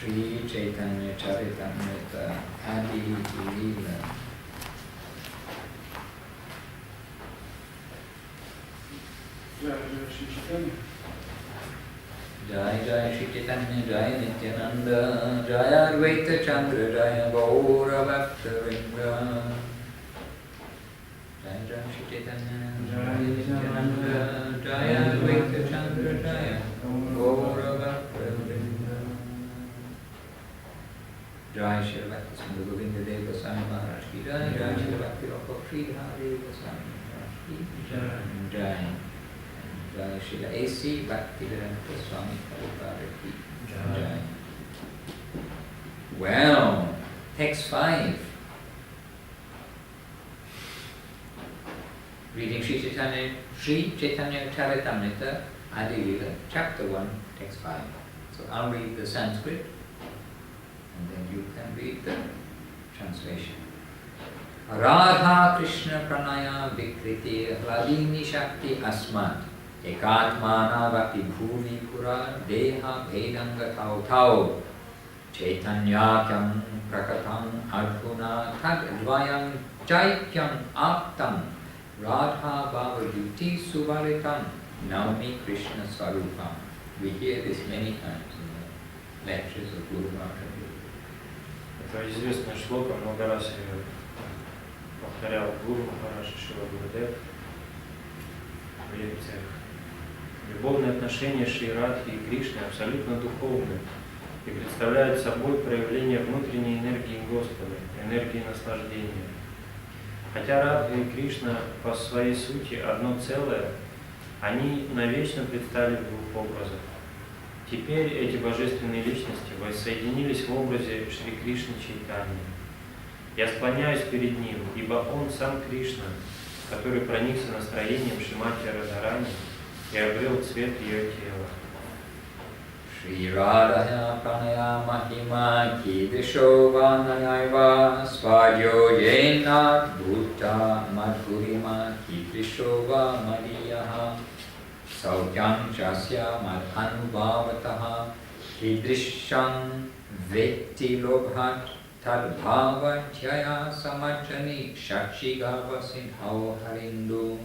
Shri Chaitanya Charitamrita Adi Lila. Jai Jai Shri Chaitanya Jai Nityananda Jai Advaita Chandra Jai Gaura Bhakta-vrinda. Jai Jai Shri Chaitanya Jai Nityananda Jai Advaita Chandra Jai Gaura Bhakta-vrinda. Jai Shri Bhakti Sindhu Govinda Deva Goswami Maharaj Ki Jai. Jai Shri Bhakti Rapa Sridhar Deva Goswami Maharaj Ki Jai. Jai. Jai Srila A.C. Bhaktivedanta Swami Prabhupada Ki Jai. Well, text 5. Reading Sri Chaitanya Charitamrita Adi Lila, Chapter 1, Text 5. So I'll read the Sanskrit and then you can read the translation. Radha Krishna Pranaya Vikriti Hladini Shakti Asmat Ekatmana Bhakti Bhuvi Pura Deha Vedanga Tau Tau Chaitanyakyam Prakatam Arjuna Tad Dvayam Chaikyam Aptam Radha Bhavajuti Subalitam Naumi Krishna Swarupam. We hear this many times in the lectures of Guru Maharaj. Это известная шлока, много раз ее повторял Гуру Махарадж Шрила Гурудев в лекциях. Любовные отношения Шри Радхи и Кришны абсолютно духовны и представляют собой проявление внутренней энергии Господа, энергии наслаждения. Хотя Радха и Кришна по своей сути одно целое, они навечно предстали в двух образах. Теперь эти божественные личности воссоединились в образе Шри Кришны Чайтаньи. Я склоняюсь перед ним, ибо он сам Кришна, который проникся настроением Шримати Радхарани и обрел цвет ее тела. Shri Radha Pranaya Mahima Kidisho Vanayaiva Svadyo Jena Bhutta Madhurima Kidisho Mariyaha Saukyam Chasya Madhanubhavataha Kidrisham Vetti Lobhat Tadbhava Jaya Samajani Shakshigava Sindhao Harindu.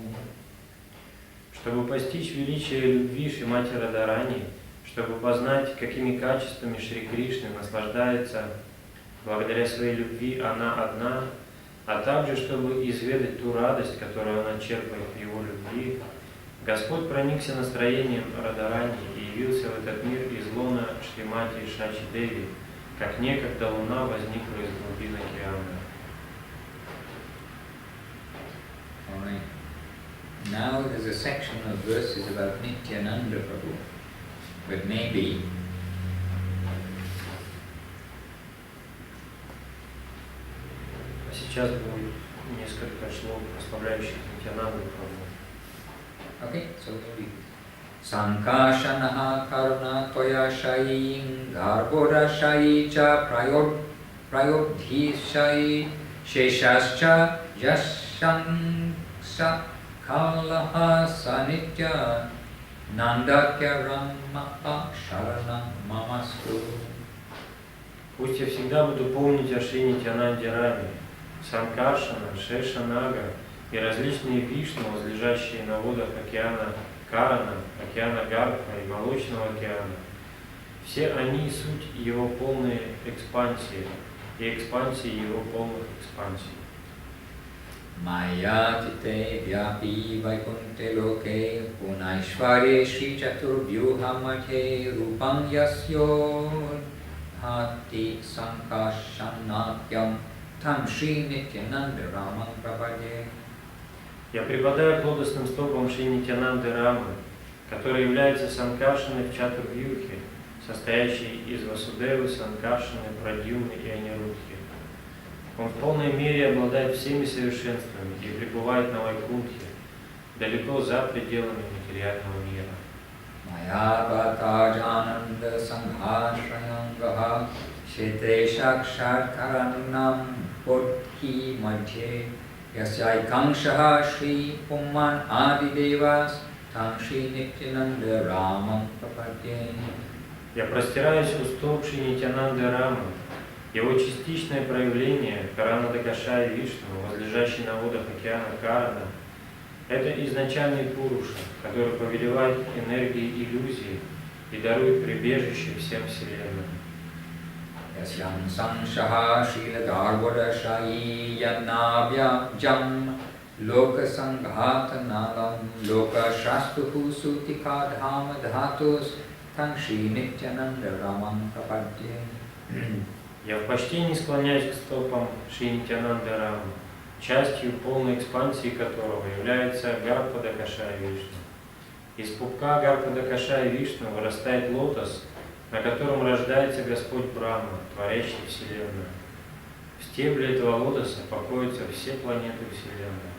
Чтобы постичь величие любви Шримати Радхарани, чтобы познать, какими качествами Шри Кришны наслаждается благодаря своей любви она одна, а также чтобы изведать ту радость, которую она черпает в его любви, Господь проникся настроением Радхарани и явился в этот мир из лона Шримати Шачи Деви, как некогда луна возникла из глубин океана. Now there's a section of verses about Nityananda Prabhu, but maybe сейчас будет несколько шлок, прославляющих Нитянанду Прабhu. Okay, so we read. Sankashanaha karuna toya shayi garbhoda shayi cha prayodhi shayi sheshascha yashansa kalaha sanitya nandakya ramaha sharana mamastu. Пусть я всегда буду помнить о Шри Нитянанде Раме, Санкаршана, Шешанага и различные вишну, возлежащие на водах океана Карана, океана Гарха и Молочного океана. Все они суть его полной экспансии и экспансии его полных экспансий. Maya tite vyapi vaikunte loke punaishvarye shri chaturvyuha mathe rupam yasyo hati sankashanakyam tam shri nityananda ramam prabhade. Я преподаю плодостным стопам Шри Нитянанды Рамы, который является Санкаршаной в Чатурвьюхе, состоящей из Васудевы, Санкаршаны, Прадьюмны и Анирудхи. Он в полной мере обладает всеми совершенствами и пребывает на Вайкунтхе, далеко за пределами материального мира. Mayavatajananda sanghashrayangaha shete shakshakaranam bodhi madhye Yasyaikankshaha Shri Pumman Adi Devas Tam Shri Nityananda Ramam Prapadye. Я простираюсь у стоп Шри Нитьянанды Рамы. Его частичное проявление, Карана Дакашая Вишну, возлежащий на водах океана Карана, это изначальный Пуруша, который повелевает энергией иллюзии и дарует прибежище всем вселенным. Yasyam sanshaha shila garvara shayi yadnabhya jam loka sanghata nalam loka shastuhu sutika dhama dhatus tan Shri Nityananda Ramam prapadye. Я в почтении склоняюсь к стопам Шри Нитьянанды Рамы, частью полной экспансии которого является Гарпада Кашая Вишну. Из пупка Гарпада Кашая Вишну вырастает лотос, на котором рождается Господь Брахма, творящий Вселенную. В стебле этого лотоса покоятся все планеты Вселенной.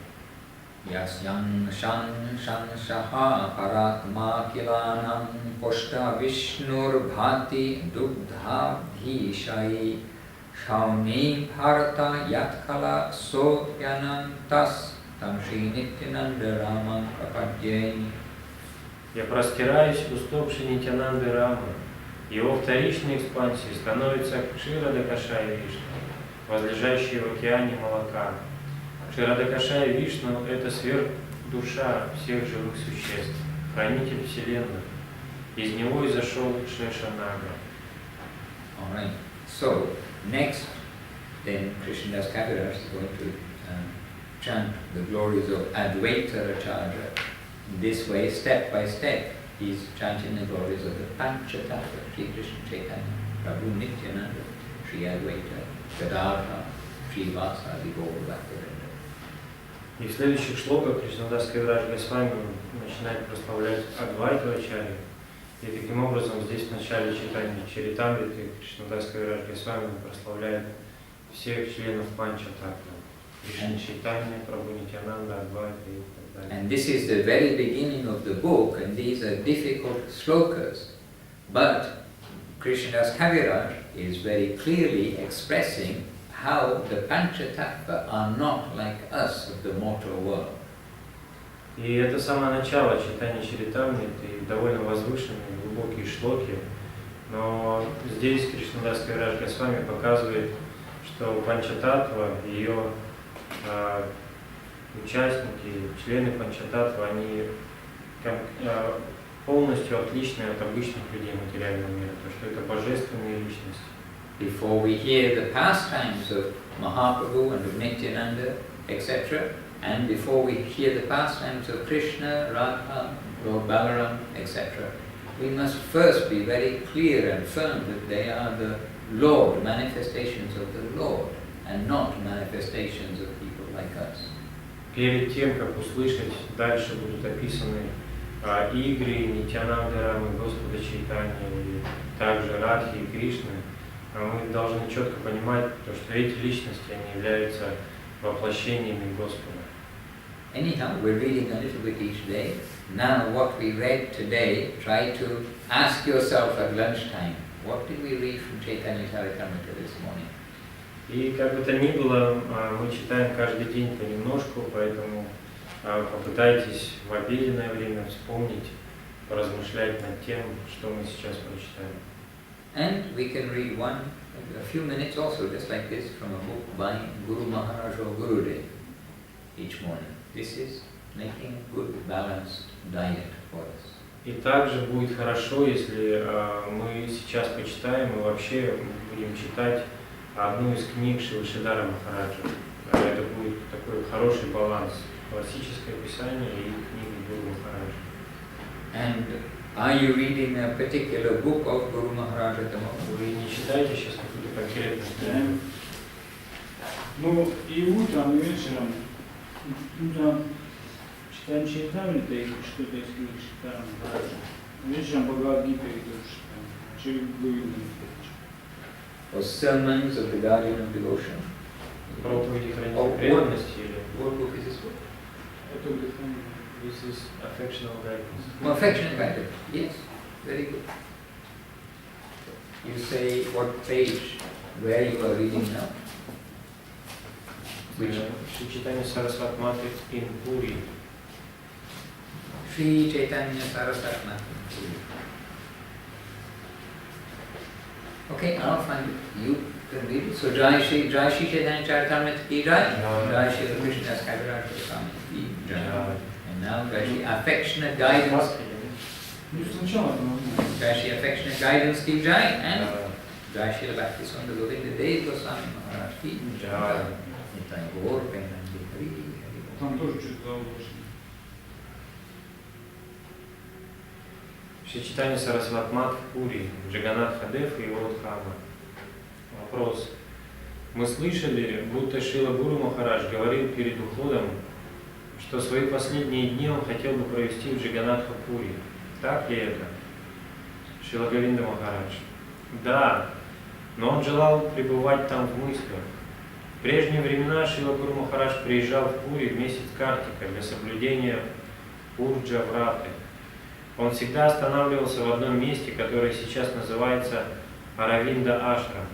Yasyam shan shaha paratma kilanam poshta vishnur bhati dugdha bhishayi shauni bharata yatkala so yanantas tam Shri Nityananda Ramam prapadye. Я простираюсь у стоп Шри Нитьянанды Рамы. Его вторичной экспансией становится Кширада Кашая Вишну, возлежащий в океане молока. Кширада Кашая Вишну – это сверхдуша всех живых существ, хранитель вселенных. Из него изошел Шеша Нага. All right. So next, then Krishnadas Kaviraj is going to chant the glories of Advaita Acharya. This way, step by step, he is chanting the glories of the Panchatattva, Sri Krishna Chaitanya, Prabhu Nityananda, Sri Advaita, Vedalha, Sri Vasadi, Gaura Bhaktivinoda. И в следующих шлоках Кришнадас Кавирадж Госвами начинает прославлять Адвайту Ачарью. И таким образом здесь в начале читания Чаритамриты Кришнадас Кавирадж Госвами прославляет всех членов Панчататтва. Кришна Чайтанья, Прабху Нитьянанда, Адвайта и так далее. And this is the very beginning of the book, and these are difficult slokas. But Krishnadas Kaviraj is very clearly expressing how the Panchatattva are not like us of the mortal world. И это самое начало читания Чаритамриты, и довольно возвышенные, глубокие шлоки. Но здесь Кришнадас Кавирадж Госвами показывает, что Панчататтва, ее участники, члены Панчататтва, они полностью отличны от обычных людей материального мира, то что это божественные личности. Before we hear the pastimes of Mahaprabhu and of Nityananda, etc., and before we hear the pastimes of Krishna, Radha, Lord Balaram, etc., we must first be very clear and firm that they are the Lord, manifestations of the Lord, and not manifestations of people like us. Перед тем, как услышать, дальше будут описаны игры Нитьянанды Рамы, Господа Чайтаньи, и также Радхи и Кришны, мы должны четко понимать, что эти личности они являются воплощениями Господа. Anyhow, we're reading a little bit each day. Now, what we read today, try to ask yourself at lunchtime, what did we read from Chaitanya Charitamrita this morning? И как бы то ни было, мы читаем каждый день понемножку, поэтому попытайтесь в обеденное время вспомнить, поразмышлять над тем, что мы сейчас прочитаем. And we can read a few minutes also, just like this, from a book by Guru Maharaj or Gurudev each morning. This is making a good, balanced diet for us. И также будет хорошо, если мы сейчас почитаем и вообще будем читать одну из книг Шрила Махараджа. Это будет такой хороший баланс, классическое писание и книги Гуру Махараджа. And are you reading a particular book of Guru Maharaj at the moment? Вы не читаете сейчас какую-то конкретную книгу? Ну, и утром, и вечером. Утром читаем Чаритамриту и что-то из книг Шрила Махараджа. Вечером Бхагавад-гиту идут читаем. Через Гуру. Or sermons of the Guardian of Devotion? Проповеди хранителя преданности или? What book is this book? Это вдохновение. This is affectional guidance. Well, affectionate guidance. Yes, very good. You say what page, where you are reading now? Which? Шри Чайтанья Сарасвати Маты in Puri. Sri Chaitanya Saraswati Mata. Okay, I'll find it. You can read it. So Jai Shri Chaitanya Charitamrita ki Jai, Jai Shri Krishna's Kaviraj Swami ki Jai. And now Jai Shri Affectionate Guidance. Jai Shri Affectionate Guidance ki Jai, and Jai Shri Bhaktisundar Govinda Dev Goswami Maharaj ki Jai. Nitai Gaur Premanandi Hari Hari. Там тоже что-то заложено. Шри Чайтанья Сарасвати в Пури, Джаганнатха Дев и его Дхамма. Вопрос. Мы слышали, будто Шрила Гуру Махарадж говорил перед уходом, что свои последние дни он хотел бы провести в Джаганнатха Пури. Так ли это? Шрила Говинда Махарадж. Да, но он желал пребывать там в мыслях. В прежние времена Шрила Гуру Махарадж приезжал в Пури в месяц Картика для соблюдения Пурджа Враты. Он всегда останавливался в одном месте, которое сейчас называется Аравинда Ашрам.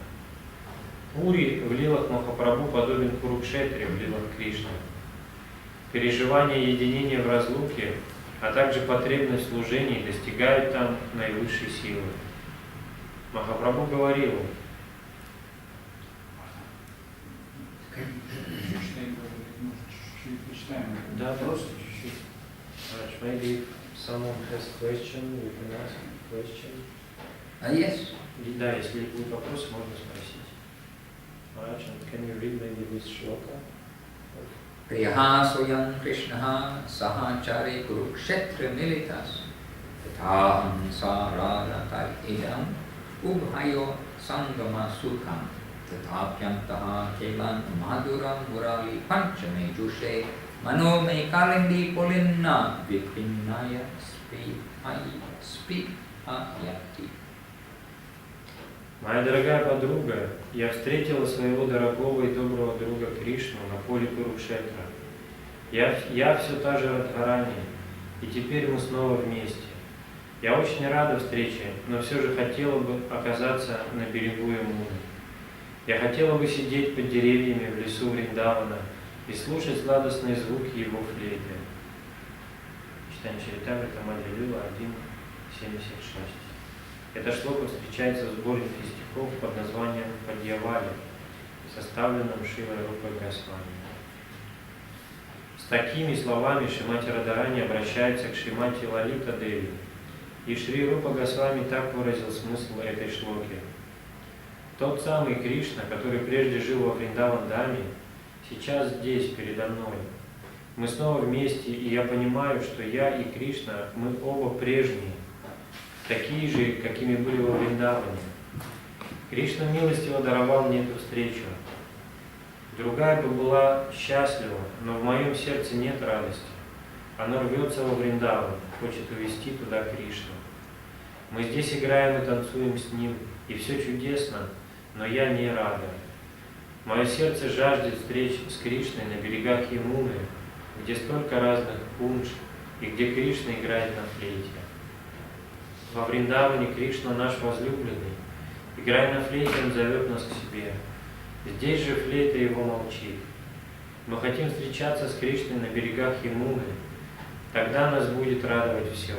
Пури в лилах Махапрабху подобен Курукшетре в лилах Кришны. Переживание единения в разлуке, а также потребность в служении достигают там наивысшей силы. Махапрабху говорил: да, просто чуть-чуть. Maybe someone has question, we can ask question. Yes. Да, если будет вопрос, можно спросить. Maharaj, can you read maybe this shloka? Priyaha soyam Krishnaha sahachare kurukshetra militas tathaham sararatar idam ubhayo sangama sukham tathapyantaha kelan madhuram murali panchame jushe manome kalindi polinna vipinnaya spihayati. Моя дорогая подруга, я встретила своего дорогого и доброго друга Кришну на поле Курукшетра. Я все та же Радхарани, и теперь мы снова вместе. Я очень рада встрече, но все же хотела бы оказаться на берегу Ямуны. Я хотела бы сидеть под деревьями в лесу Вриндавана и слушать сладостные звуки его флейты. Читание Чаритамрита Мадхья Лила 1.76. Эта шлока встречается в сборнике стихов под названием «Падьявали», составленном Шрилой Рупой Госвами. С такими словами Шримати Радарани обращается к Шримати Лалита Деви, и Шри Рупа Госвами так выразил смысл этой шлоки. Тот самый Кришна, который прежде жил во Вриндаван-даме, сейчас здесь, передо мной. Мы снова вместе, и я понимаю, что я и Кришна, мы оба прежние, такие же, какими были во Вриндаване. Кришна милостиво даровал мне эту встречу. Другая бы была счастлива, но в моем сердце нет радости. Оно рвется во Вриндаван, хочет увести туда Кришну. Мы здесь играем и танцуем с ним, и все чудесно, но я не рада. Мое сердце жаждет встреч с Кришной на берегах Ямуны, где столько разных кундж, и где Кришна играет на флейте. Во Вриндаване Кришна наш возлюбленный. Играя на флейте, он зовет нас к себе. Здесь же флейта его молчит. Мы хотим встречаться с Кришной на берегах Ямуны. Тогда нас будет радовать все.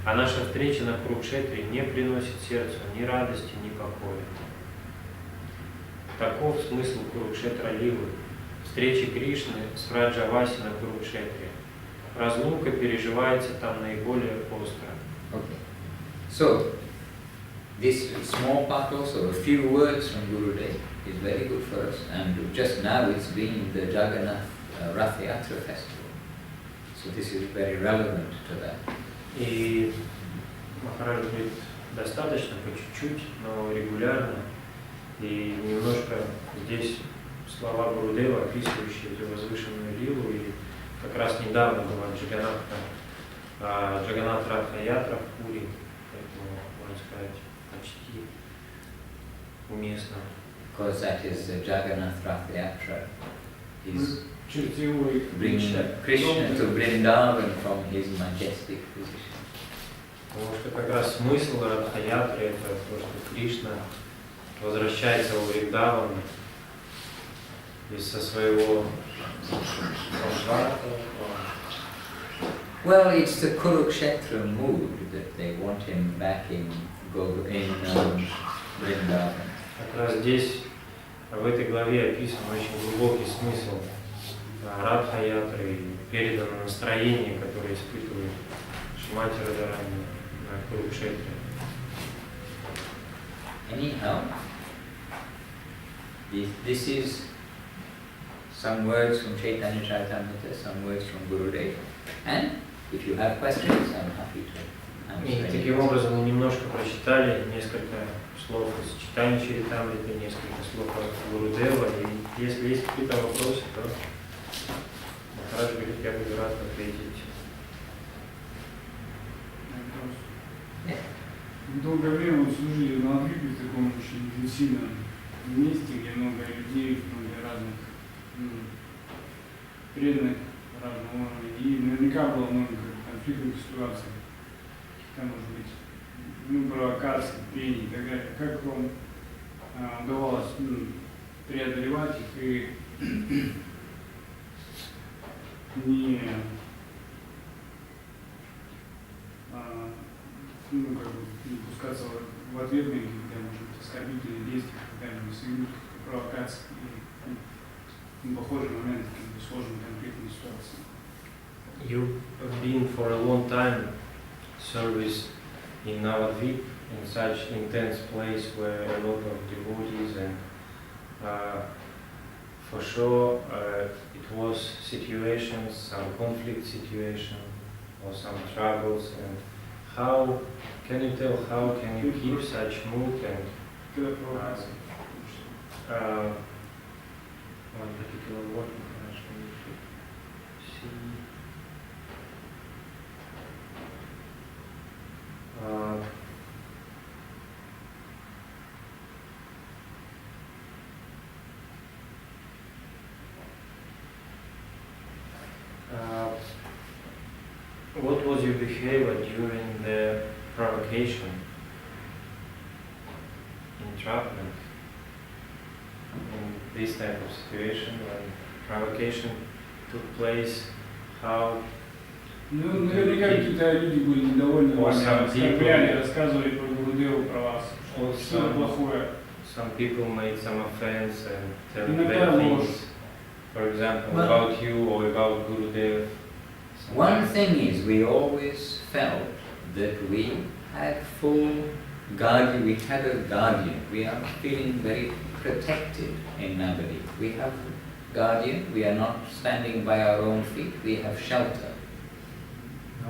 А наша встреча на Курукшетре не приносит сердцу ни радости, ни покоя. Таков смысл Курукшетра Лилы. Встречи Кришны с Враджаваси на Курукшетре. Разлука переживается там наиболее остро. Okay. So, this small part also, a few words from Gurudev is very good for us. And just now it's been the Jagannath Rath Yatra festival. So this is very relevant to that. И Махарадж говорит, достаточно, по чуть-чуть, но регулярно. И немножко здесь слова Гурудева, описывающие эту возвышенную лилу. И как раз недавно была Джаганнат Ратха Ятра в Пури. Поэтому, можно сказать, почти уместно. Because that is the Jagannath Rath Yatra. He's bringing Krishna to Vrindavan from his majestic position. Потому что как раз смысл Ратха-ятры это то, что Кришна возвращается во Вриндаван из-за своего конфликта. Well, it's the Kurukshetra mood that they want him back in Vrindavan. Как раз здесь, в этой главе, описан очень глубокий смысл Радха-ятры и передано настроение, которое испытывает Шримати Радхарани на Курукшетре. Anyhow, this is some words from Chaitanya Charitamrita, some words from Gurudev, and if you have questions, I'm happy to И answer. таким образом мы немножко прочитали несколько слов из Чайтаньи Чаритамриты, несколько слов от Гурудева, и если есть какие-то вопросы, то Махарадж говорит, я буду рад ответить. Долгое время мы служили в Новгороде, в таком очень интенсивном месте, где много людей, много разных преданных разного уровня. И наверняка было много конфликтных ситуаций, каких-то, может быть, провокаций, прений и так далее. Как вам удавалось преодолевать их и не не пускаться в ответные какие-то, может быть, оскорбительные действия, когда-нибудь совершить провокации и похожие моменты, какие-то сложные конфликтные ситуации. You've been for a long time service in Navadvip, in such intense place where a lot of devotees and for sure it was situations, some conflict situation or some troubles, and how can you tell how can you keep such mood and one particular word see what was your behavior during the provocation, entrapment, in this type of situation when provocation took place? How? Ну, наверняка какие-то люди были недовольны вами, оскорбляли, рассказывали про Гурудеву, про вас, что-то плохое. Some people made some offense and tell Иногда bad ложь. things, for example, about you or about Gurudev. One thing is, we always felt that we had full guardian, we had a guardian. We are feeling very protected in Navadvip. We have guardian, we are not standing by our own feet, we have shelter.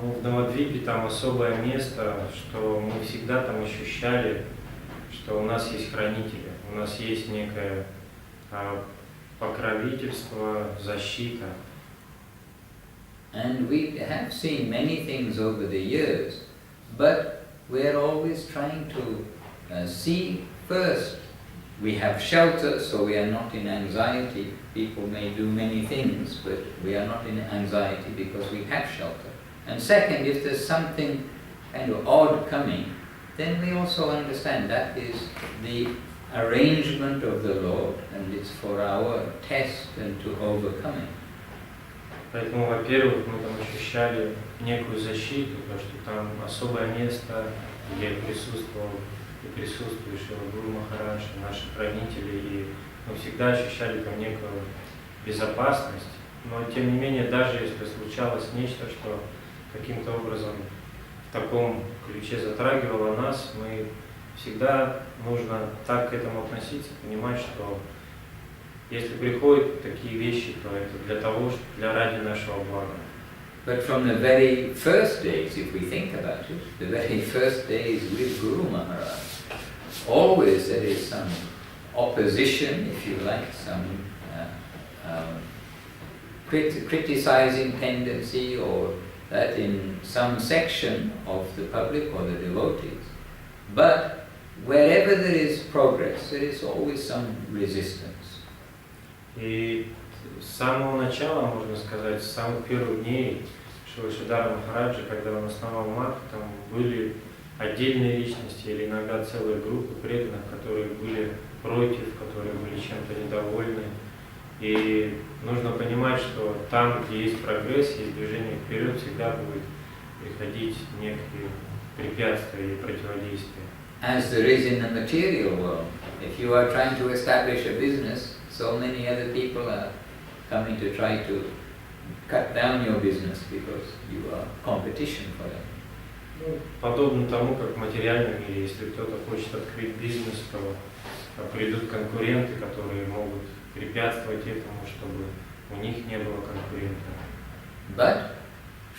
Но в Навадвипе там особое место, что мы всегда там ощущали, что у нас есть хранители, у нас есть некое покровительство, защита. And we have seen many things over the years, but we're always trying to see first. We have shelter, so we are not in anxiety. People may do many things, but we are not in anxiety because we have shelter. And second, if there's something kind of odd coming, then we also understand that is the arrangement of the Lord, and it's for our test and to overcome it. Поэтому, во-первых, мы там ощущали некую защиту, потому что там особое место, где присутствовал и присутствует Шрила Гуру Махарадж, наши хранители, и мы всегда ощущали там некую безопасность. Но, тем не менее, даже если случалось нечто, что каким-то образом в таком ключе затрагивало нас, мы всегда нужно так к этому относиться, понимать, что если приходят такие вещи, то это для того, для ради нашего блага. But from the very first days, if we think about it, the very first days with Guru Maharaj, always there is some opposition, if you like, some criticizing tendency, or that in some section of the public or the devotees. But wherever there is progress, there is always some resistance. И с самого начала, можно сказать, с самых первых дней Шрила Махараджа, когда он основал мат, там были отдельные личности или иногда целые группы преданных, которые были против, которые были чем-то недовольны. И нужно понимать, что там, где есть прогресс, есть движение вперед, всегда будет приходить некие препятствия и противодействия. as there is in the material world. If you are trying to establish a business, so many other people are coming to try to cut down your business because you are competition for them. Ну, подобно тому, как в материальном мире, если кто-то хочет открыть бизнес, то придут конкуренты, которые могут препятствовать этому, чтобы у них не было конкурентов. But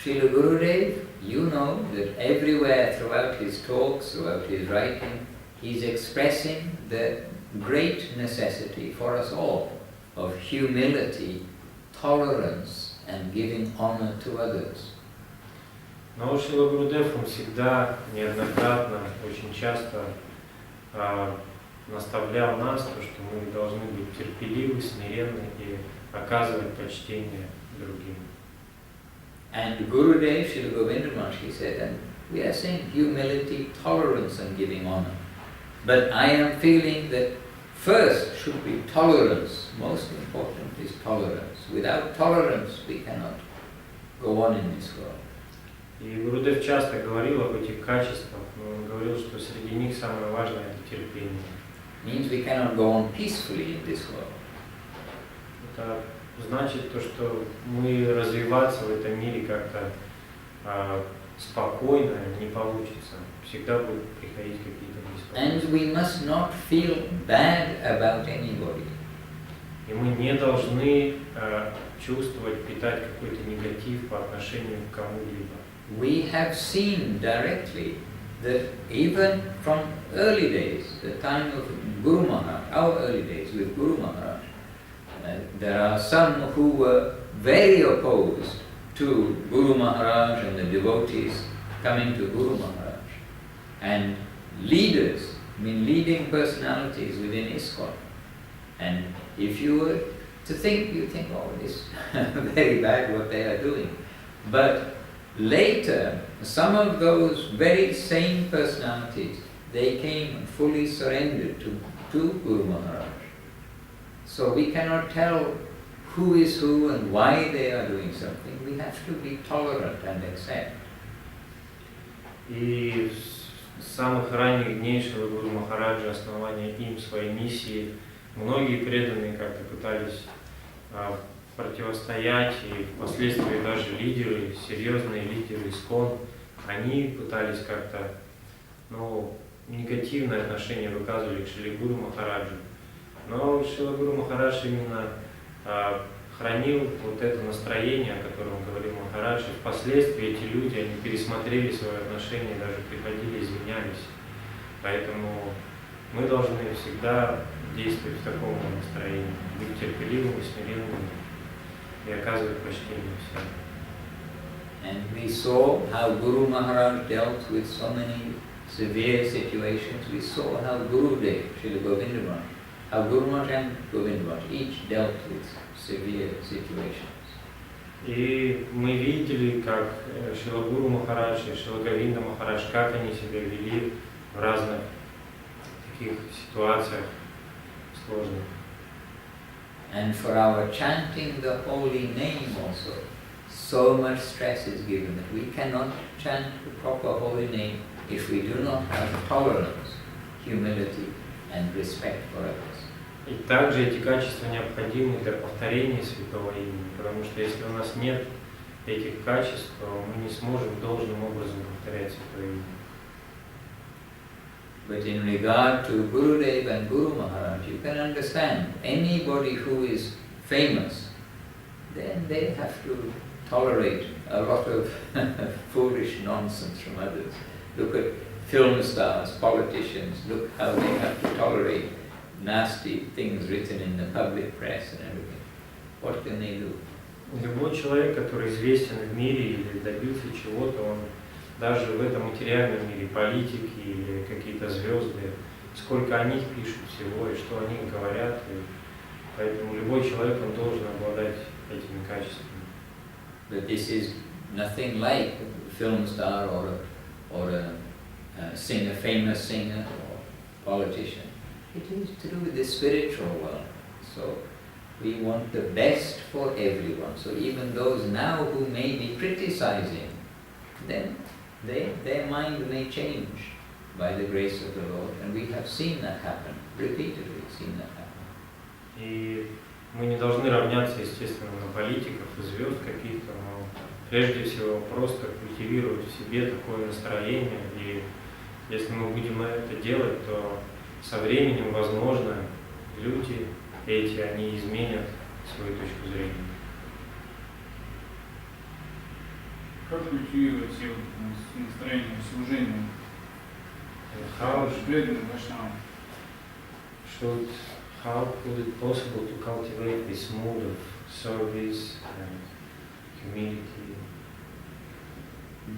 Srila Gurudev, you know that everywhere throughout his talks, throughout his writing, he's expressing the great necessity for us all of humility, tolerance and giving honor to others. Но Шрила Гурудев, он всегда, неоднократно, очень часто наставлял нас, то, что мы должны быть терпеливы, смиренны и оказывать почтение другим. And Gurudev, Srila Govinda Maharaj, he said, and we are saying humility, tolerance and giving honor. But I am feeling that first should be tolerance. Most important is tolerance. Without tolerance we cannot go on in this world. И Гурудев часто говорил об этих качествах, но он говорил, что среди них самое важное – это терпение. Means we cannot go on peacefully in this world. Это значит то, что мы развиваться в этом мире как-то спокойно не получится. Всегда будут приходить какие-то беспокойства. And we must not feel bad about anybody. И мы не должны чувствовать, питать какой-то негатив по отношению к кому-либо. We have seen directly that even from early days, the time of Guru Maharaj, our early days with Guru Maharaj, there are some who were very opposed to Guru Maharaj and the devotees coming to Guru Maharaj. And leaders, I mean leading personalities within ISKCON. And if you were to think, you think, oh, this is very bad what they are doing. But later, some of those very same personalities, they came and fully surrendered to Guru Maharaj. So we cannot tell who is who and why they are doing something. We have to be tolerant and accept. И с самых ранних дней Шрила Гуру Махараджа, основания им своей миссии, многие преданные как-то пытались противостоять, и впоследствии даже лидеры, серьезные лидеры ИСККОН, они пытались как-то, негативное отношение выказывали к Шриле Гуру Махараджу. Но Шрила Гуру Махарадж именно хранил вот это настроение, о котором говорил Махарадж, и впоследствии эти люди, они пересмотрели свои отношения, даже приходили, извинялись. Поэтому мы должны всегда действовать в таком настроении, быть терпеливыми, смиренными и оказывать почтение всем. And we saw how Guru Maharaj dealt with so many severe situations. We saw how Gurudev, Srila Govinda Maharaj, how Guru Maharaj and Govinda Maharaj each dealt with severe situations. И мы видели, как Шрила Гуру Махарадж и Шрила Говинда Махарадж, как они себя вели в разных таких ситуациях сложных. And for our chanting the holy name also, so much stress is given that we cannot chant the proper holy name if we do not have tolerance, humility and respect for others. И также эти качества необходимы для повторения святого имени, потому что если у нас нет этих качеств, то мы не сможем должным образом повторять святое имя. But in regard to Gurudev and Guru Maharaj, you can understand anybody who is famous, then they have to tolerate a lot of foolish nonsense from others. Look at film stars, politicians, look how they have to tolerate nasty things written in the public press and everything. What can they do? Любой человек, который известен в мире или добился чего-то, он даже в этом материальном мире, политики или какие-то звезды, сколько о них пишут всего и что о них говорят. И поэтому любой человек, он должен обладать этими качествами. But this is nothing like a film star or a singer, famous singer or politician. It is to do with the spiritual world. So we want the best for everyone. So even those now who may be criticizing, then their mind may change. by the grace of the Lord, and we have seen that happen, repeatedly seen that happen. И мы не должны равняться, естественно, на политиков и звезд каких-то, но прежде всего просто культивировать в себе такое настроение. И если мы будем это делать, то со временем, возможно, люди эти, они изменят свою точку зрения. Как культивировать настроение служения? How преданным вайшнавам? How could it possible to cultivate this mood of service and humility?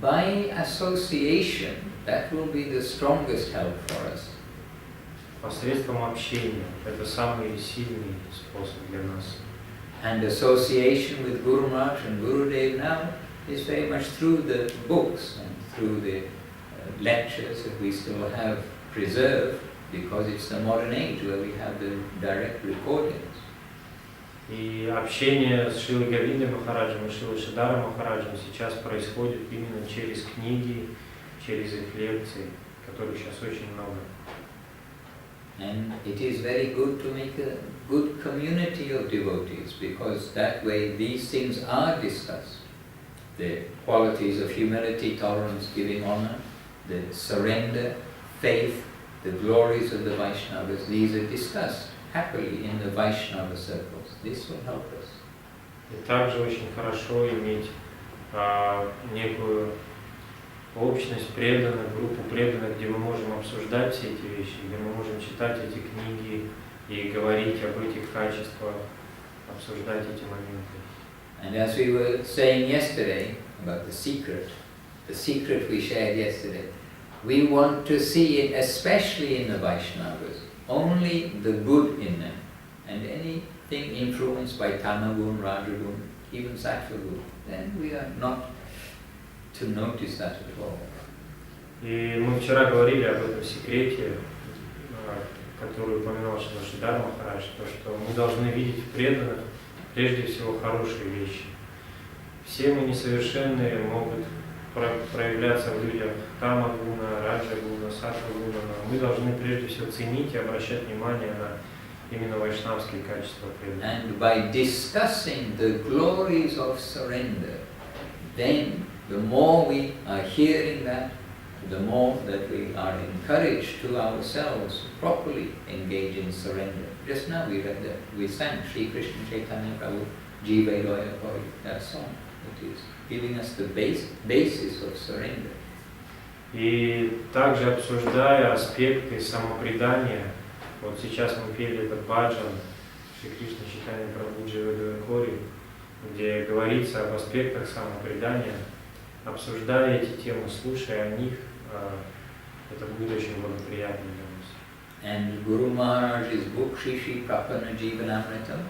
By association, that will be the strongest help for us. Посредством общения. Это самый сильный способ для нас. And association with Guru Maharaj and Gurudev now is very much through the books and through the lectures that we still have preserved, because it's the modern age where we have the direct recordings. И общение с Шрилой Говиндой Махараджем и Шрилой Шидарой Махараджем сейчас происходит именно через книги, через их лекции, которых сейчас очень много. And it is very good to make a good community of devotees, because that way these things are discussed. The qualities of humility, tolerance, giving honor, the surrender, faith, the glories of the Vaishnavas, these are discussed happily in the Vaishnava circles. This will help us. И также очень хорошо иметь некую общность преданных, группу преданных, где мы можем обсуждать все эти вещи, где мы можем читать эти книги и говорить об этих качествах, обсуждать эти моменты. And as we were saying yesterday about the secret we shared yesterday, we want to see it, especially in the Vaishnavas, only the good in them, and anything influenced by Tamagun, Rajagun, even Sattvagun, then we are not to notice that at all. И мы вчера говорили об этом секрете, который упоминал Шрила Шридар Махарадж, то, что мы должны видеть в преданных прежде всего хорошие вещи. Все мы несовершенные, могут проявляться в людях Тамагуна, Раджагуна, Саттвагуна, но мы должны прежде всего ценить и обращать внимание на именно вайшнавские качества преданных. And by discussing the glories of surrender, then the more we are hearing that, the more that we are encouraged to ourselves to properly engage in surrender. Just now we sang Sri Krishna Chaitanya Prabhu Jiva Loya Kori, that song. It is giving us the basis of surrender. И также обсуждая аспекты самопредания, вот сейчас мы пели этот баджан Шри Кришна Чайтанья Прабху Джива Лоя Кори, где говорится об аспектах самопредания, обсуждая эти темы, слушая о них, это будет очень благоприятно для нас. And Guru Maharaj's book, Shri Shri Prapana Jivanamritam,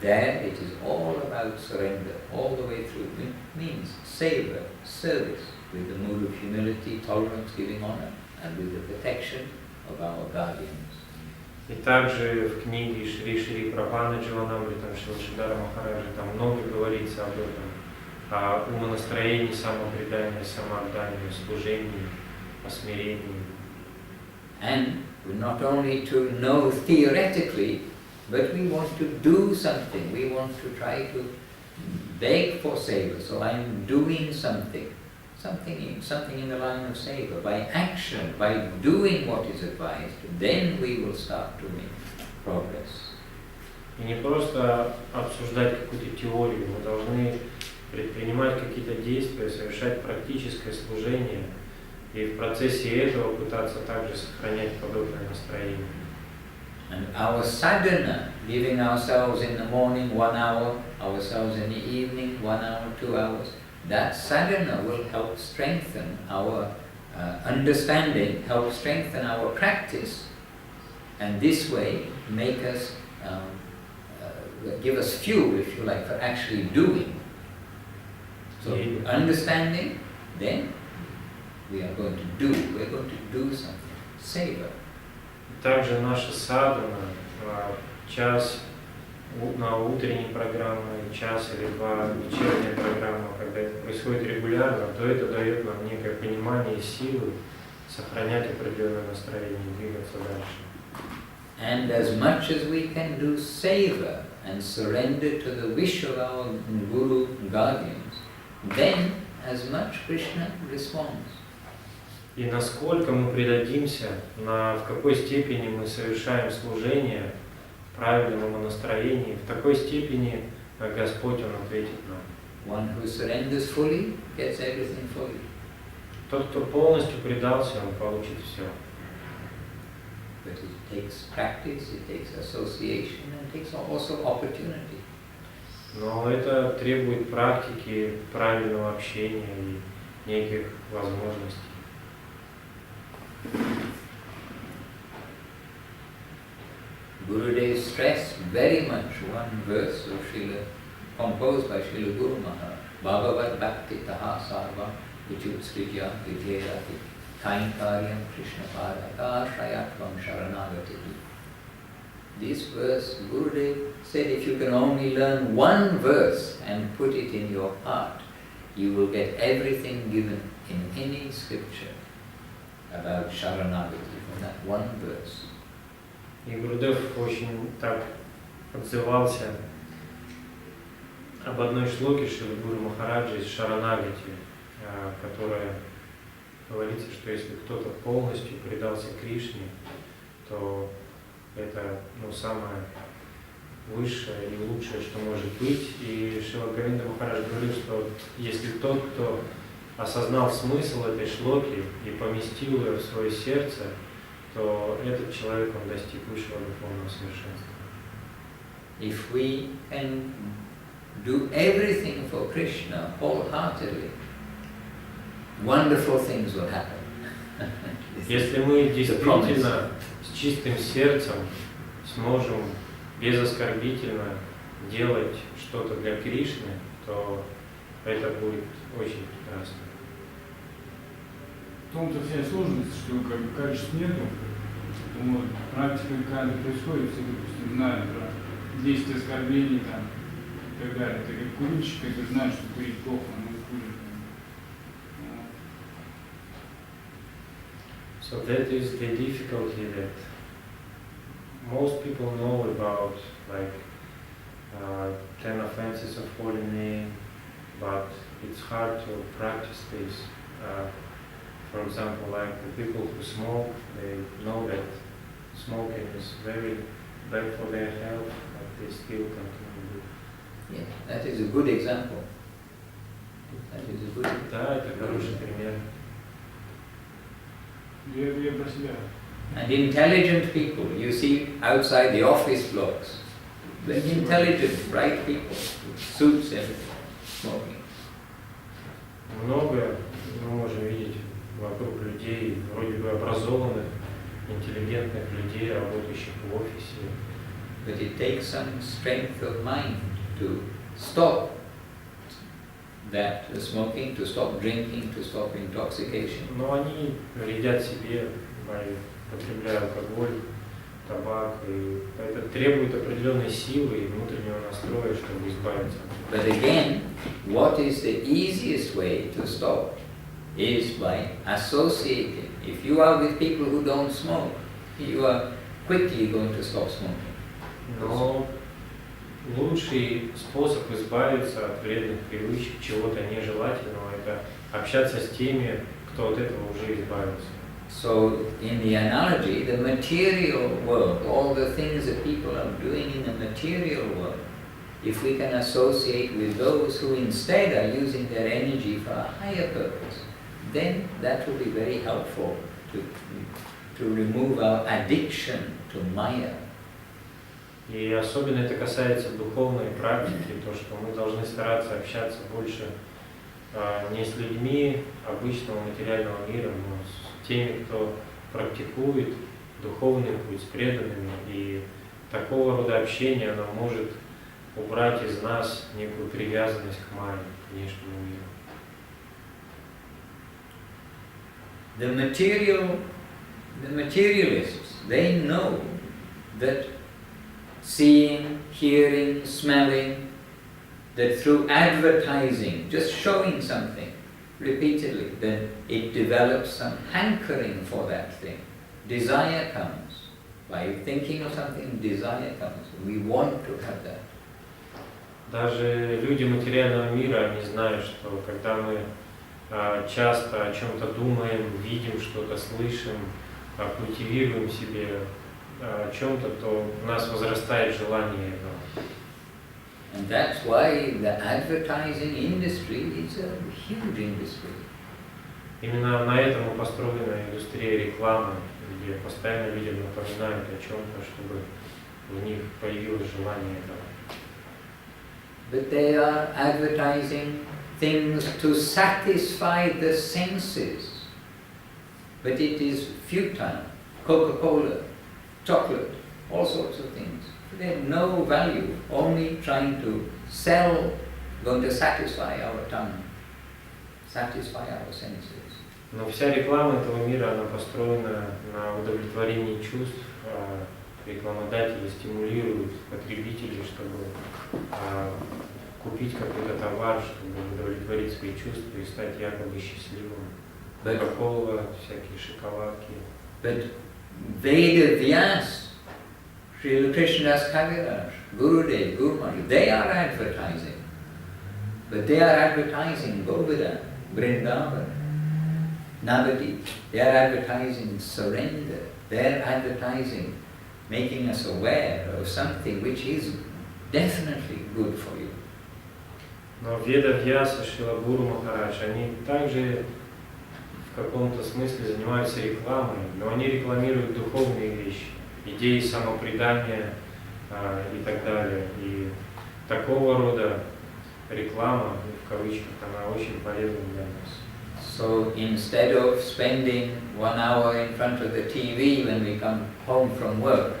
there it is all about surrender, all the way through. It means savor, service, with the mood of humility, tolerance, giving honor, and with the protection of our guardians. И также в книге Шри Шри Прапана Дживанамритам Шрила Шридара Махараджа там много говорится об этом, о умонастроении, самопредании, самоотдании, служении, о смирении. And not only to know theoretically, but we want to do something. We want to try to beg for savor. So I'm doing something in the line of savor. By action, by doing what is advised, then we will start to make progress. И не просто обсуждать какую-то теорию, мы должны предпринимать какие-то действия, совершать практическое служение, и в процессе этого пытаться также сохранять подобное настроение. And our sadhana, giving ourselves in the morning 1 hour, ourselves in the evening 1 hour, 2 hours, that sadhana will help strengthen our understanding, help strengthen our practice, and this way make us, give us fuel, if you like, for actually doing. So understanding, then we are going to do, we're going to do something, savor. Также наша садхана, час на утренней программе, час или два вечерняя программа, когда это происходит регулярно, то это дает нам некое понимание силы сохранять определенное настроение и двигаться дальше. And as much as we can do seva and surrender to the wish of our Guru guardians, then as much Krishna responds. И насколько мы предадимся, в какой степени мы совершаем служение в правильном настроении, в такой степени Господь Он ответит нам. One who surrenders fully gets everything fully. Тот, кто полностью предался, он получит все. But it takes practice, it takes association, and it takes also opportunity. Но это требует практики, правильного общения и неких возможностей. Gurudev stressed very much one verse of Srila, composed by Srila Guru Maharaj. Bhagavad Bhakti Taha Sarva Vichutsrijya Vijayati Kainkaryam Krishna Padaka Shrayatvam Sharanagati. This verse, Gurudev said, if you can only learn one verse and put it in your heart, you will get everything given in any scripture about Sharanagati from that one verse. И Гурудев очень так отзывался об одной шлоке Шрилы Гуру Махараджа из Шаранагати, которая говорится, что если кто-то полностью предался Кришне, то это самое высшее и лучшее, что может быть. И Шрила Говинда Махарадж говорил, что если тот, кто осознал смысл этой шлоки и поместил ее в свое сердце, то этот человек, он достиг высшего духовного совершенства. If we can do everything for Krishna wholeheartedly, wonderful things will happen. Если мы действительно с чистым сердцем сможем безоскорбительно делать что-то для Кришны, то это будет очень прекрасно. В том-то вся сложность, что как бы качеств нету, поэтому практика какая-то происходит, все, допустим, знают про 10 оскорблений там, и так далее. Это как курильщик, который знает, что курить плохо, но курит. So that is the difficulty that most people know about, like 10 offenses of holy name, but it's hard to practice this. For example, like the people who smoke, they know that smoking is very bad for their health, but they still continue. Yeah, that is a good example. That is a good example. Да, это хороший пример. Я про себя. And intelligent people, you see outside the office blocks, the intelligent, bright people, with suits, everything, smoking. Много мы можем видеть вокруг людей, вроде бы образованных, интеллигентных людей, работающих в офисе. But it takes some strength of mind to stop that smoking, to stop drinking, to stop intoxication. Но они вредят себе, потребляя алкоголь, табак, и это требует определенной силы и внутреннего настроя, чтобы избавиться. But again, what is the easiest way to stop is by associating. If you are with people who don't smoke, you are quickly going to stop smoking. Но лучший способ избавиться от вредных привычек, чего-то нежелательного, это общаться с теми, кто от этого уже избавился. So, in the analogy, the material world, all the things that people are doing in the material world, if we can associate with those who instead are using their energy for a higher purpose, then that will be very helpful to remove our addiction to Maya. И особенно это касается духовной практики, то, что мы должны стараться общаться больше не с людьми обычного материального мира, но с теми, кто практикует духовный путь, с преданными. И такого рода общение, оно может убрать из нас некую привязанность к майе, к внешнему миру. The materialists, they know that seeing, hearing, smelling, that through advertising, just showing something, repeatedly, then it develops some hankering for that thing. Desire comes. By thinking of something, desire comes. We want to have that. Даже люди материального мира, они знают, что когда мы часто о чем-то думаем, видим что-то, слышим, культивируем себе о чем-то, то у нас возрастает желание этого. And that's why the advertising industry is a huge industry. Именно на этом и построена индустрия рекламы, где постоянно людям напоминают о чем-то, чтобы в них появилось желание этого. But they are advertising things to satisfy the senses. But it is futile. Coca-Cola, chocolate, all sorts of things. They have no value, only trying to sell, going to satisfy our tongue, satisfy our senses. Но вся реклама этого мира, она построена на удовлетворении чувств. Рекламодатели стимулируют потребителей, чтобы купить какой-то товар, чтобы удовлетворить свои чувства и стать якобы счастливым. Кока-кола, всякие шоколадки. But VEDALIFE, Srila Krishnadas Kaviraj, Gurudev, Guru Maharaj, they are advertising. But they are advertising Govardhan, Vrindavan, Navadip. They are advertising surrender. They are advertising making us aware of something which is definitely good for you. Но Веда Вьяса, Шрила Гуру Махарадж, они также в каком-то смысле занимаются рекламой, но они рекламируют духовные вещи, идеи самопредания и так далее. И такого рода реклама, в кавычках, она очень полезна для нас. So instead of spending 1 hour in front of the TV when we come home from work,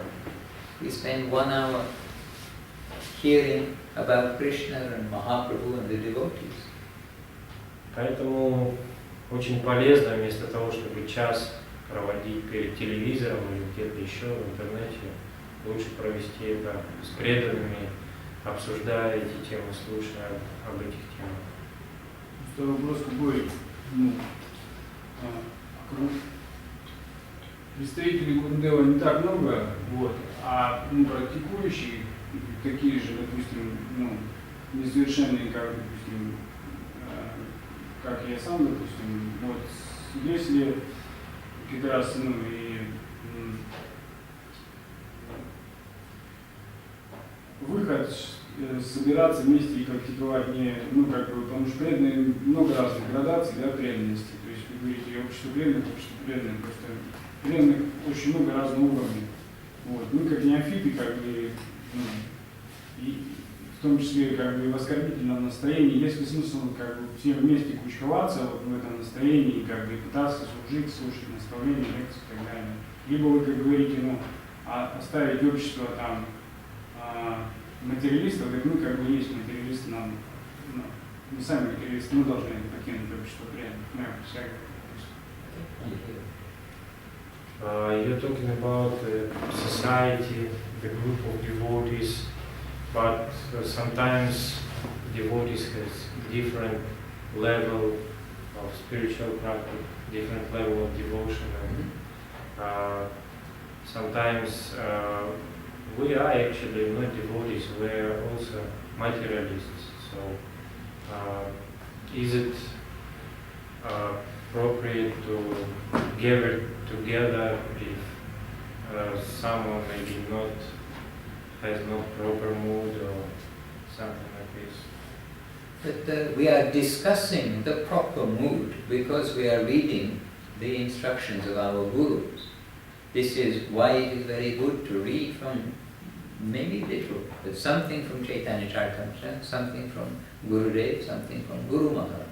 we spend 1 hour hearing about Krishna and Mahaprabhu and the devotees. Поэтому очень полезно вместо того, чтобы час проводить перед телевизором или где-то еще в интернете, лучше провести это с преданными, обсуждая эти темы, слушая об этих темах. Что вопрос какой? Представителей Гурудева не так много, вот, а практикующие такие же, допустим, несовершенные, как, допустим, как я сам, допустим, вот, если как раз, выход собираться вместе и практиковать не, потому что преданные, много разных градаций, да, преданности. То есть вы говорите общество преданных, просто преданных очень много разных уровней. Вот. Мы как неофиты, и в том числе в оскорбительном настроении, есть ли смысл все вместе кучковаться вот в этом настроении, и пытаться служить, слушать наставления, лекции и так далее. Либо вы, как говорите, оставить общество там материалистов, так мы есть материалисты, мы сами материалисты, мы должны покинуть общество преданных. You're talking about society, the group of devotees, but sometimes devotees has different level of spiritual practice, different level of devotion. And, sometimes we are actually not devotees, we are also materialists. So, is it appropriate to gather together if someone maybe has no proper mood or something like this? But we are discussing the proper mood because we are reading the instructions of our gurus. This is why it is very good to read from maybe little, but something from Chaitanya Charitamrita, something from Gurudev, something from Guru Maharaj.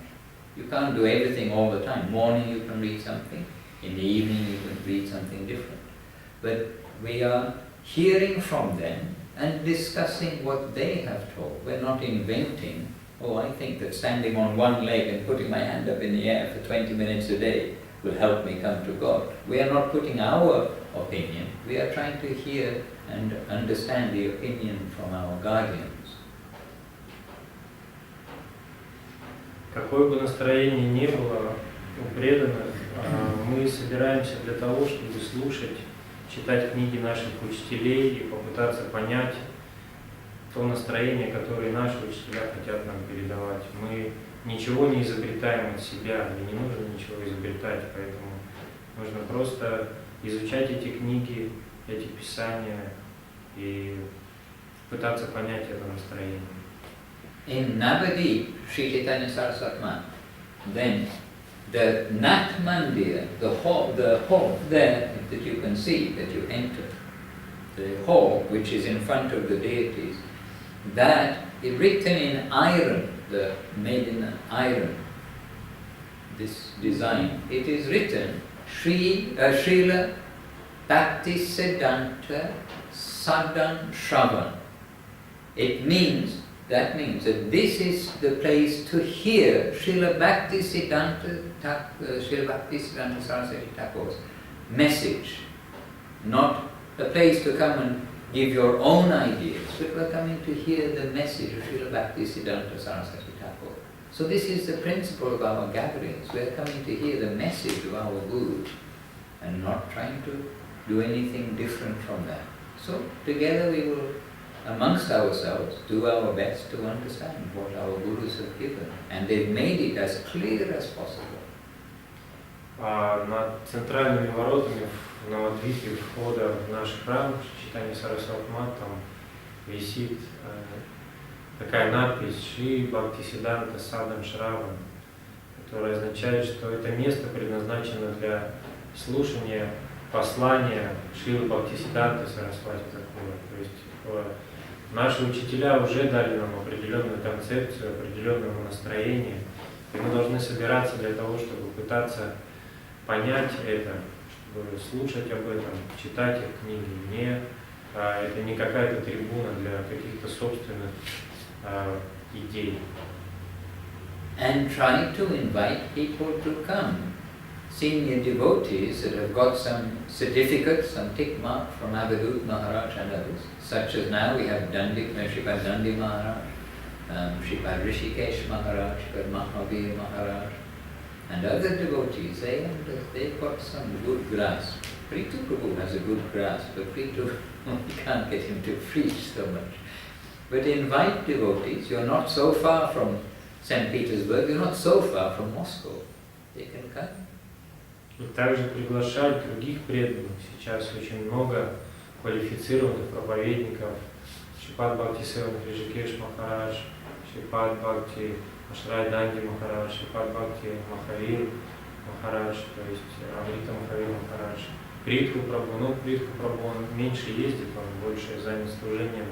You can't do everything all the time. Morning you can read something, in the evening you can read something different. But we are hearing from them and discussing what they have taught. We're not inventing, I think that standing on one leg and putting my hand up in the air for 20 minutes a day will help me come to God. We are not putting our opinion, we are trying to hear and understand the opinion from our guardians. какое бы настроение ни было у преданных, мы собираемся для того, чтобы слушать, читать книги наших учителей и попытаться понять то настроение, которое наши учителя хотят нам передавать. Мы ничего не изобретаем от себя, и не нужно ничего изобретать, поэтому нужно просто изучать эти книги, эти писания и пытаться понять это настроение. In Navadip, Sri Chaitanya Saraswati Math, then the Nat Mandir, the hall there that you can see, that you enter, the hall which is in front of the deities, that is written in iron, made in iron, this design. It is written Srila Bhaktisiddhanta Sadan Shravan. That means that this is the place to hear Srila Bhaktisiddhanta Saraswati Thakur's message, not a place to come and give your own ideas, but we're coming to hear the message of Srila Bhaktisiddhanta Saraswati Thakur. So this is the principle of our gatherings. We're coming to hear the message of our Guru and not trying to do anything different from that. So together we will, amongst ourselves, do our best to understand what our Gurus have given. And they've made it as clear as possible. Над центральными воротами в Новодвипе, входа в наш храм, читание Сарасвати Мат, там висит такая надпись «Шри Бхактисиддханта Садан Шраван», которая означает, что это место предназначено для слушания послания Шрилы Бхактисиддханты Сарасвати Тхакура. То есть наши учителя уже дали нам определенную концепцию, определенное настроение, и мы должны собираться для того, чтобы пытаться понять это, чтобы слушать об этом, читать их книги. Это не какая-то трибуна для каких-то собственных идей. And try to invite people to come. Senior devotees that have got some certificates, some tick mark from Avadut Maharaj and others, such as now we have Sripad Dandi Maharaj, Sripad Rishikesh Maharaj, Sripad Mahavir Maharaj, and other devotees. They've got some good grasp. Prithu Prabhu has a good grasp, but Prithu, we can't get him to preach so much. But invite devotees. You're not so far from St. Petersburg, you're not so far from Moscow. They can come. И также приглашать других преданных. Сейчас очень много квалифицированных проповедников. Шрипад Бхакти Севан Ришикеш Махарадж, Шрипад Бхакти Ашрай Данди Махарадж, Шрипад Бхакти Махавир Махарадж, то есть Амрита Махавир Махарадж. Притху Прабhu, Притху Прабhu он меньше ездит, он больше занят служением.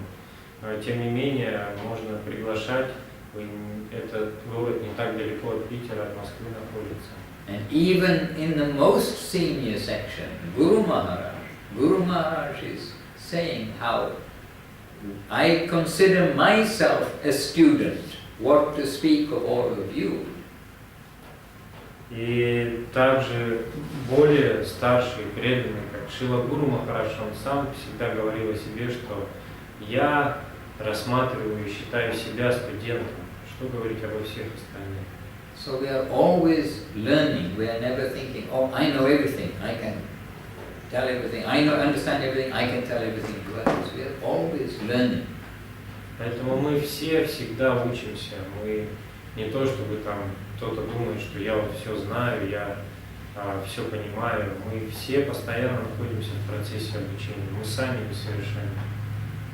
Но тем не менее можно приглашать. Этот город не так далеко от Питера, от Москвы находится. And even in the most senior section, Guru Maharaj is saying how I consider myself a student, what to speak of all of you. И также более старший преданный, как Шрила Гуру Махарадж, он сам всегда говорил о себе, что я рассматриваю и считаю себя студентом. Что говорить обо всех остальных? So we are always learning. We are never thinking, oh, I know everything. I can tell everything. Understand everything. I can tell everything to others. We are always learning. Поэтому мы все всегда учимся. Мы не то, чтобы там кто-то думает, что я вот все знаю, я все понимаю. Мы все постоянно находимся в процессе обучения. Мы сами несовершенны.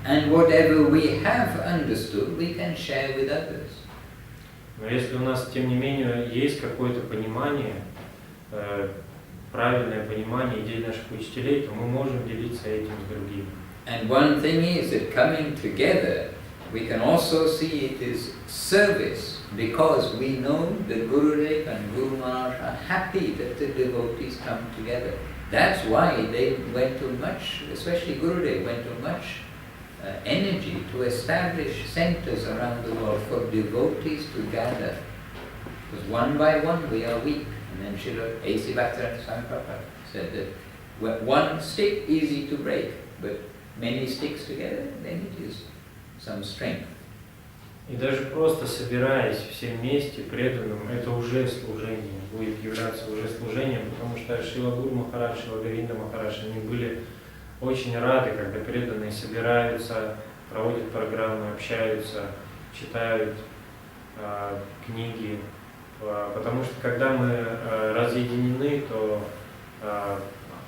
And whatever we have understood, we can share with others. Но если у нас, тем не менее, есть какое-то понимание, правильное понимание идей наших учителей, то мы можем делиться этим с другими. And one thing is that coming together, we can also see it as service, because we know that Gurudev and Guru Maharaj are happy that the devotees come together. That's why they went to much, especially Gurudev, went to much energy to establish centers around the world for devotees to gather. Because one by one we are weak. And then Srila A.C. Bhaktivinoda Swami Prabhupada said that one stick easy to break, but many sticks together, then it is some strength. И даже просто собираясь все вместе, преданным, это уже служение, будет являться уже служением, потому что Шрила Гуру Махарадж, Шрила Говинда Махарадж, они были очень рады, когда преданные собираются, проводят программы, общаются, читают книги, потому что когда мы разъединены, то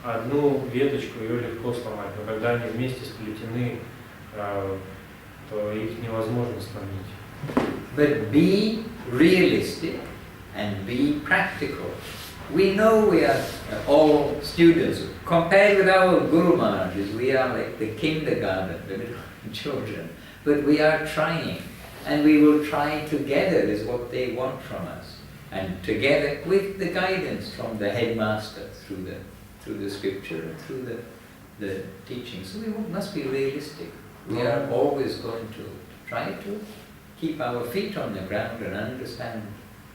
одну веточку ее легко сломать, но когда они вместе сплетены, то их невозможно сломить. But be realistic and be practical. We know we are all students. Compared with our Guru Maharajas, we are like the kindergarten, the little children. But we are trying, and we will try together is what they want from us. And together with the guidance from the headmaster through the scripture and through the teaching. So we must be realistic. We are always going to try to keep our feet on the ground and understand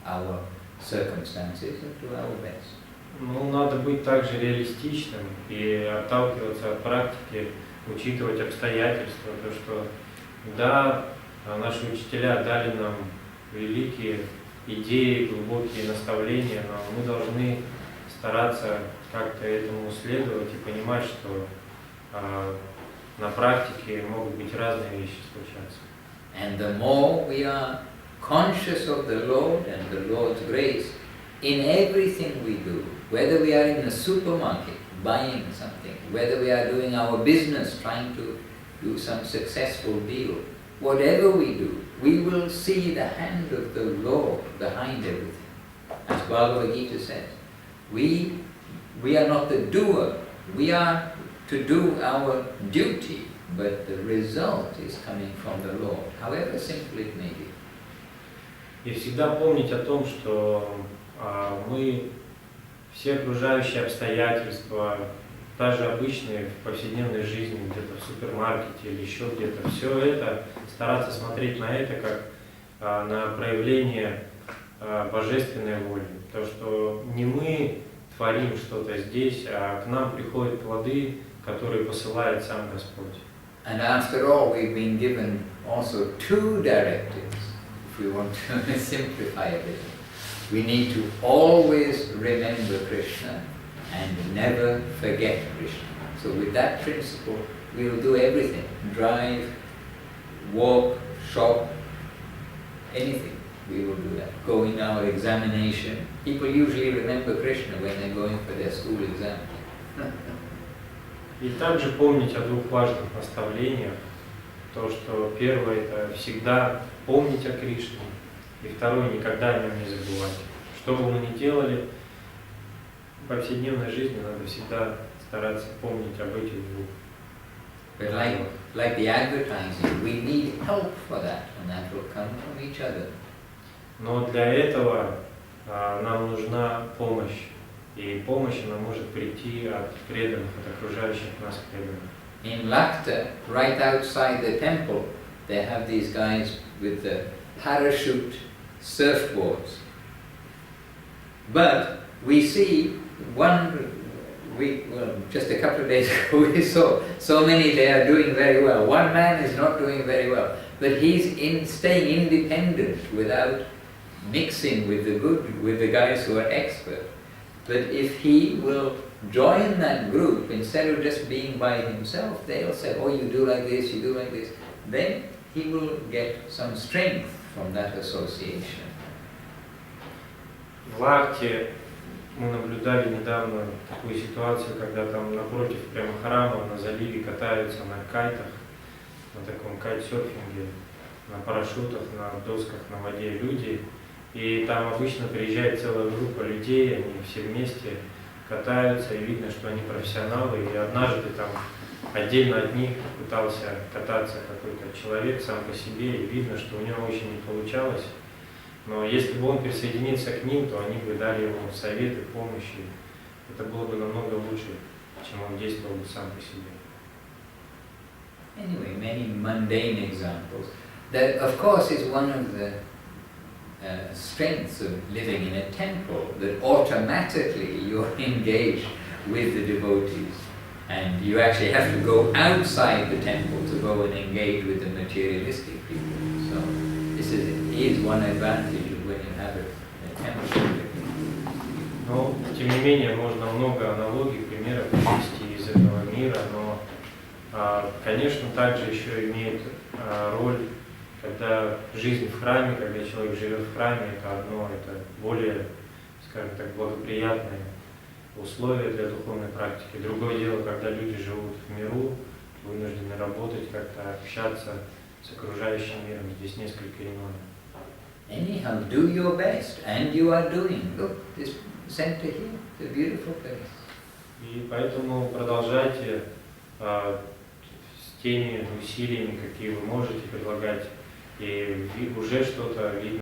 our circumstances and do our best. Ну, надо быть также реалистичным и отталкиваться от практики, учитывать обстоятельства, то что да, наши учителя дали нам великие идеи, глубокие наставления, но мы должны стараться как-то этому следовать и понимать, что на практике могут быть разные вещи случаться. And the more we are conscious of the Lord and the Lord's grace in everything we do, whether we are in the supermarket buying something, whether we are doing our business trying to do some successful deal, whatever we do, we will see the hand of the Lord behind everything. As Bhagavad Gita says, we are not the doer, we are to do our duty, but the result is coming from the Lord, however simple it may be. И всегда помнить о том, что мы все окружающие обстоятельства, даже обычные в повседневной жизни, где-то в супермаркете или еще где-то, все это, стараться смотреть на это как на проявление божественной воли. То, что не мы творим что-то здесь, а к нам приходят плоды, которые посылает сам Господь. And after all, we've been given also two directives, if we want to simplify a bit. We need to always remember Krishna and never forget Krishna. So with that principle, we will do everything. Drive, walk, shop, anything. We will do that. Go in our examination. People usually remember Krishna when they're going for their school exam. И также помнить о двух важных наставлениях. То, что первое – это всегда помнить о Кришне, и второе – никогда о нем не забывать. Что бы мы ни делали, в повседневной жизни надо всегда стараться помнить об этих двух. But like the advertising, we need help for that, and that will come from each other. Но для этого нам нужна помощь. И помощь она может прийти от преданных, от окружающих нас преданных. In Lakta, right outside the temple, they have these guys with the parachute surfboards. But we see just a couple of days ago, we saw so many they are doing very well. One man is not doing very well, but he's staying independent without mixing with the guys who are expert. But if he will join that group, instead of just being by himself, they'll say, oh, you do like this, you do like this. Then he will get some strength from that association. В Лахте мы наблюдали недавно такую ситуацию, когда там напротив прямо храма на заливе катаются на кайтах, на таком кайтсерфинге, на парашютах, на досках на воде люди. И там обычно приезжает целая группа людей, они все вместе катаются, и видно, что они профессионалы. И однажды там отдельно от них пытался кататься какой-то человек сам по себе, и видно, что у него очень не получалось. Но если бы он присоединился к ним, то они бы дали ему советы, помощь. Это было бы намного лучше, чем он действовал бы сам по себе. Anyway, many mundane examples. That, of course, is one of the strengths of living in a temple, that automatically you're engaged with the devotees, and you actually have to go outside the temple to go and engage with the materialistic people. So This is one advantage of when you have a temple. Но, тем не менее, можно много аналогий, примеров привести из этого мира, но, конечно, также еще имеет роль, когда жизнь в храме, когда человек живет в храме, это одно, это более, скажем так, благоприятные условия для духовной практики. Другое дело, когда люди живут в миру, вынуждены работать, как-то общаться с окружающим миром, здесь несколько иное. Anyhow, do your best, and you are doing. Look, this center here, it's a beautiful place. И поэтому продолжайте с теми усилиями, какие вы можете предлагать, и уже что-то видно.